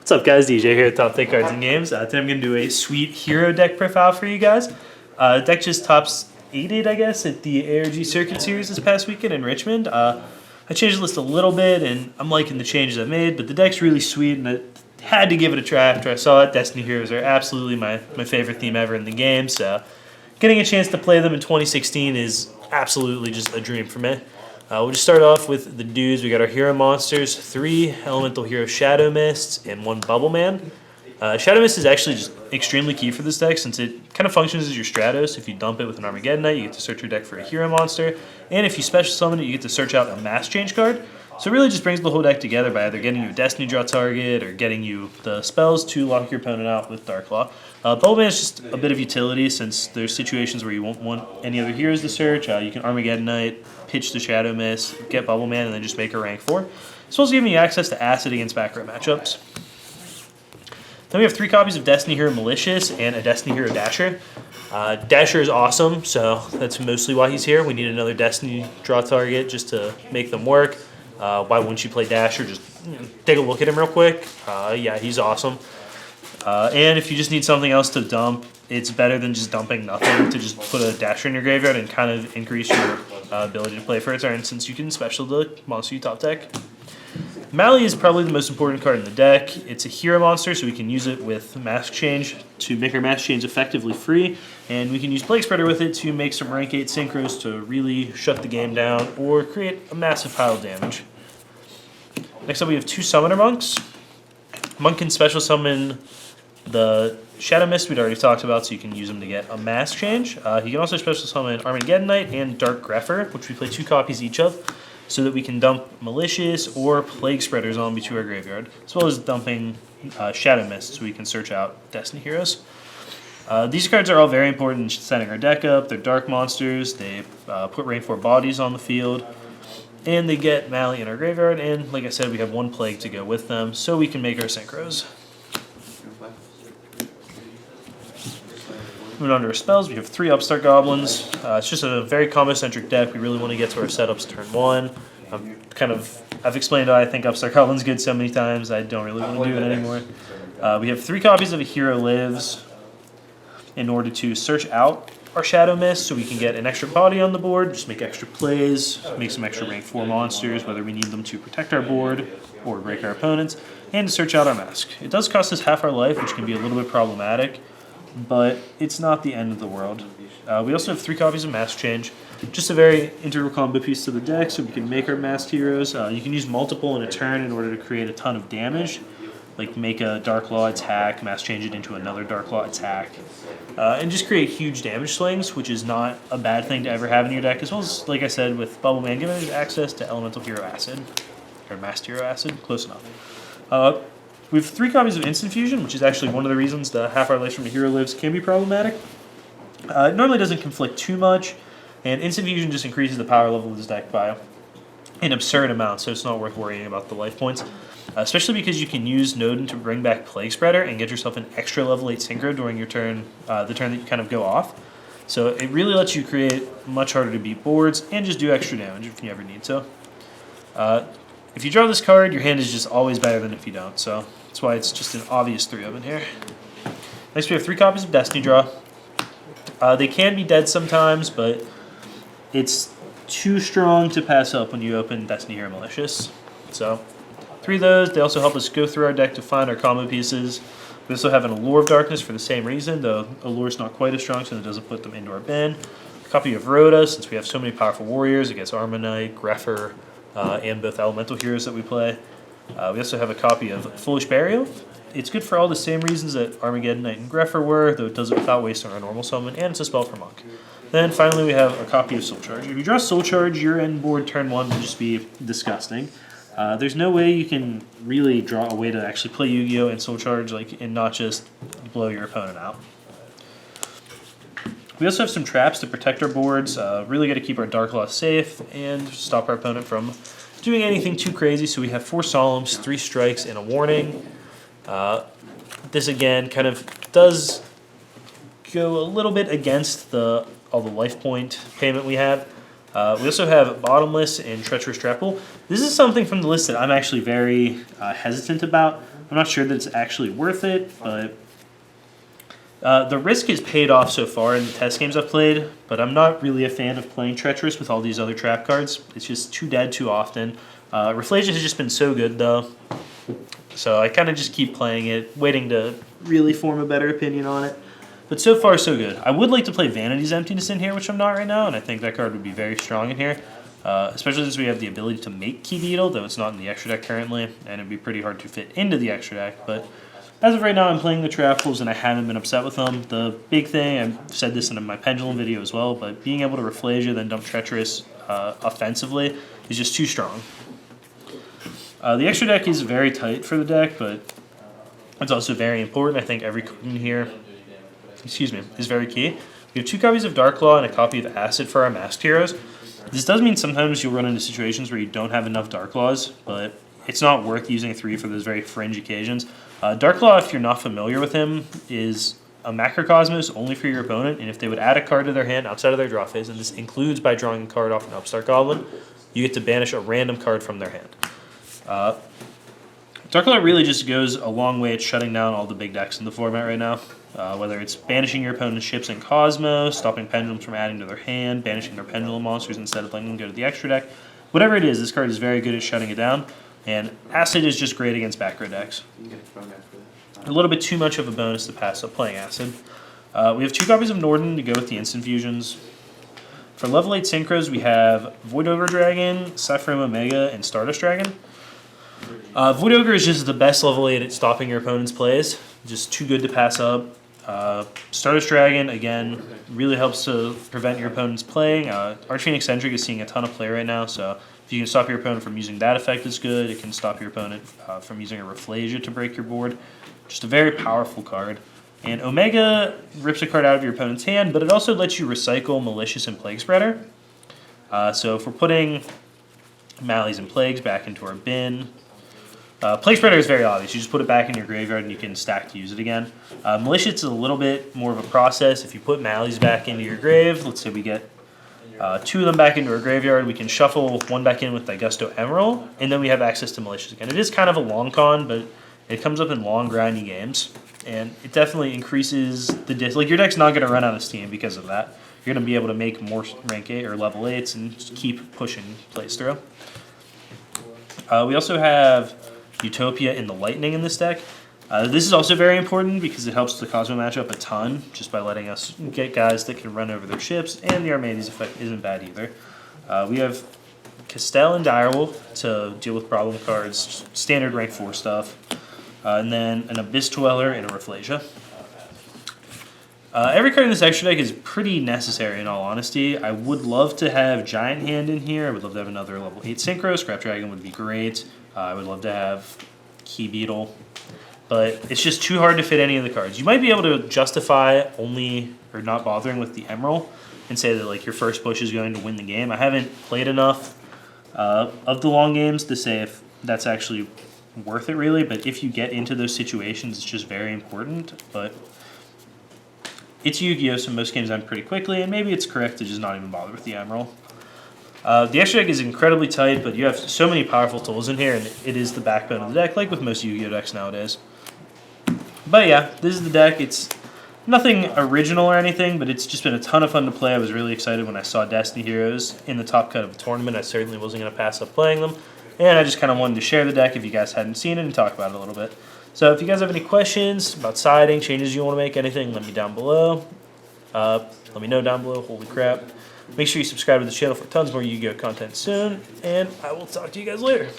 What's up, guys? DJ here at Top Take Cards and Games. Today I'm going to do a sweet hero deck profile for you guys. Deck just tops 8-8, I guess, at the ARG Circuit Series this past weekend in Richmond. I changed the list a little bit, and I'm liking the changes I've made, but the deck's really sweet, and I had to give it a try after I saw it. Destiny Heroes are absolutely my favorite theme ever in the game, so getting a chance to play them in 2016 is absolutely just a dream for me. We'll just start off with the dudes. We got our hero monsters, 3 Elemental Hero Shadow Mists, and 1 Bubble Man. Shadow Mist is actually just extremely key for this deck since it kind of functions as your Stratos. If you dump it with an Armageddon Knight, you get to search your deck for a hero monster. And if you special summon it, you get to search out a Mass Change card. So it really just brings the whole deck together by either getting you a Destiny Draw target or getting you the spells to lock your opponent out with Dark Claw. Bubble Man is just a bit of utility since there's situations where you won't want any other heroes to search. You can Armageddon Knight, pitch the Shadow Mist, get Bubble Man, and then just make a rank 4. It's supposed to give you access to Acid against back row matchups. Then we have 3 copies of Destiny Hero Malicious and a Destiny Hero Dasher. Dasher is awesome, so that's mostly why he's here. We need another Destiny draw target just to make them work. Why wouldn't you play Dasher? Just take a look at him real quick. Yeah, he's awesome. And if you just need something else to dump, it's better than just dumping nothing to just put a Dasher in your graveyard and kind of increase your ability to play for a turn since you can special the monster you top deck. Mally is probably the most important card in the deck. It's a hero monster, so we can use it with Mask Change to make our Mask Change effectively free, and we can use Plague Spreader with it to make some rank 8 synchros to really shut the game down or create a massive pile of damage. Next up we have 2 Summoner Monks. Monk can special summon the Shadow Mist we'd already talked about, so you can use them to get a Mask Change. He can also special summon Armageddon Knight and Dark Grepher, which we play 2 copies each of, so that we can dump Malicious or Plague Spreader Zombie to our graveyard, as well as dumping Shadow Mist so we can search out Destiny Heroes. These cards are all very important in setting our deck up. They're dark monsters, they put rank 4 bodies on the field, and they get Mally in our graveyard, and like I said, we have 1 Plague to go with them, so we can make our synchros. Moving on to our spells, we have 3 Upstart Goblins. It's just a very combo-centric deck. We really want to get to our setups turn 1. I've explained why I think Upstart Goblin's good so many times, I don't really want to do it anymore. We have 3 copies of A Hero Lives in order to search out our Shadow Mist so we can get an extra body on the board, just make extra plays, make some extra rank 4 monsters, whether we need them to protect our board or break our opponents, and to search out our mask. It does cost us half our life, which can be a little bit problematic, but it's not the end of the world. We also have 3 copies of Mask Change, just a very integral combo piece to the deck so we can make our masked heroes. You can use multiple in a turn in order to create a ton of damage, like make a Dark Law attack, Mask Change it into another Dark Law attack, and just create huge damage swings, which is not a bad thing to ever have in your deck, as well as, like I said, with Bubble Man, giving us access to Elemental Hero Acid, or Masked Hero Acid, close enough. We have 3 copies of Instant Fusion, which is actually one of the reasons the half our lives from the Hero Lives can be problematic. It normally doesn't conflict too much, and Instant Fusion just increases the power level of this deck by an absurd amount, so it's not worth worrying about the life points. Especially because you can use Nodin to bring back Plague Spreader and get yourself an extra level 8 synchro during your turn, the turn that you kind of go off. So it really lets you create much harder to beat boards and just do extra damage if you ever need to. If you draw this card, your hand is just always better than if you don't, so that's why it's just an obvious 3 of in here. Next we have 3 copies of Destiny Draw. They can be dead sometimes, but it's too strong to pass up when you open Destiny Hero Malicious. So 3 of those. They also help us go through our deck to find our combo pieces. We also have an Allure of Darkness for the same reason, though Allure's not quite as strong, so it doesn't put them into our bin. A copy of Rhoda, since we have so many powerful warriors against Armanite, Grepher, and both elemental heroes that we play. We also have a copy of Foolish Burial. It's good for all the same reasons that Armageddon Knight and Grepher were, though it does it without wasting our normal summon, and it's a spell for Monk. Then finally we have a copy of Soul Charge. If you draw Soul Charge, your end board turn 1 will just be disgusting. There's no way you can really draw a way to actually play Yu-Gi-Oh! And Soul Charge and not just blow your opponent out. We also have some traps to protect our boards, really got to keep our Dark Law safe and stop our opponent from doing anything too crazy. So we have 4 Solemns, 3 Strikes, and a Warning. This again kind of does go a little bit against all the life point payment we have. We also have Bottomless and Treacherous Trapple. This is something from the list that I'm actually very hesitant about. I'm not sure that it's actually worth it, but the risk is paid off so far in the test games I've played, but I'm not really a fan of playing Treacherous with all these other trap cards. It's just too dead too often. Rafflesia has just been so good, though, so I kind of just keep playing it, waiting to really form a better opinion on it. But so far, so good. I would like to play Vanity's Emptiness in here, which I'm not right now, and I think that card would be very strong in here, especially since we have the ability to make Key Beetle, though it's not in the extra deck currently, and it'd be pretty hard to fit into the extra deck, but as of right now, I'm playing the Trapfuls, and I haven't been upset with them. The big thing, I've said this in my Pendulum video as well, but being able to Rafflesia, then dump Treacherous offensively is just too strong. The extra deck is very tight for the deck, but it's also very important. I think every card in here, is very key. We have 2 copies of Darklaw and a copy of Acid for our Masked Heroes. This does mean sometimes you'll run into situations where you don't have enough Darklaws, but it's not worth using 3 for those very fringe occasions. Darklaw, if you're not familiar with him, is a Macrocosmos only for your opponent, and if they would add a card to their hand outside of their draw phase, and this includes by drawing a card off an Upstart Goblin, you get to banish a random card from their hand. Darklaw really just goes a long way at shutting down all the big decks in the format right now. Whether it's banishing your opponent's ships in Cosmos, stopping pendulums from adding to their hand, banishing their pendulum monsters instead of letting them go to the extra deck. Whatever it is, this card is very good at shutting it down, and Acid is just great against back row decks. A little bit too much of a bonus to pass up playing Acid. We have 2 copies of Norden to go with the instant fusions. For level 8 synchros, we have Void Ogre Dragon, Saffron Omega, and Stardust Dragon. Void Ogre is just the best level 8 at stopping your opponent's plays. Just too good to pass up. Stardust Dragon, again, really helps to prevent your opponent's playing. Archfiend Eccentric is seeing a ton of play right now, so if you can stop your opponent from using that effect, it's good. It can stop your opponent from using a Rafflesia to break your board. Just a very powerful card. And Omega rips a card out of your opponent's hand, but it also lets you recycle Malicious and Plague Spreader. So if we're putting Mallees and Plagues back into our bin, Plague Spreader is very obvious. You just put it back in your graveyard and you can stack to use it again. Malicious is a little bit more of a process. If you put Mallees back into your grave, let's say we get 2 of them back into our graveyard, we can shuffle 1 back in with Daigusto Emerald, and then we have access to Malicious again. It is kind of a long con, but it comes up in long, grindy games, and it definitely increases the like your deck's not going to run out of steam because of that. You're going to be able to make more rank 8 or level 8s and just keep pushing plays through. We also have Utopia in the Lightning in this deck. This is also very important because it helps the Cosmo matchup a ton just by letting us get guys that can run over their ships, and the Armades effect isn't bad either. We have Castell and Direwolf to deal with problem cards, standard rank 4 stuff, and then an Abyss Dweller and a Rafflesia. Every card in this extra deck is pretty necessary in all honesty. I would love to have Giant Hand in here. I would love to have another level 8 Synchro. Scrap Dragon would be great. I would love to have Key Beetle. But it's just too hard to fit any of the cards. You might be able to justify only or not bothering with the Emerald and say that like your first push is going to win the game. I haven't played enough of the long games to say if that's actually worth it really. But if you get into those situations, it's just very important. But it's Yu-Gi-Oh! So most games end pretty quickly, and maybe it's correct to just not even bother with the Emerald. The extra deck is incredibly tight, but you have so many powerful tools in here, and it is the backbone of the deck, like with most Yu-Gi-Oh! Decks nowadays. But yeah, this is the deck. It's nothing original or anything, but it's just been a ton of fun to play. I was really excited when I saw Destiny Heroes in the top cut of the tournament. I certainly wasn't going to pass up playing them, and I just kind of wanted to share the deck if you guys hadn't seen it and talk about it a little bit. So if you guys have any questions about siding, changes you want to make, anything, let me down below. Let me know down below. Holy crap. Make sure you subscribe to the channel for tons more Yu-Gi-Oh! Content soon, and I will talk to you guys later.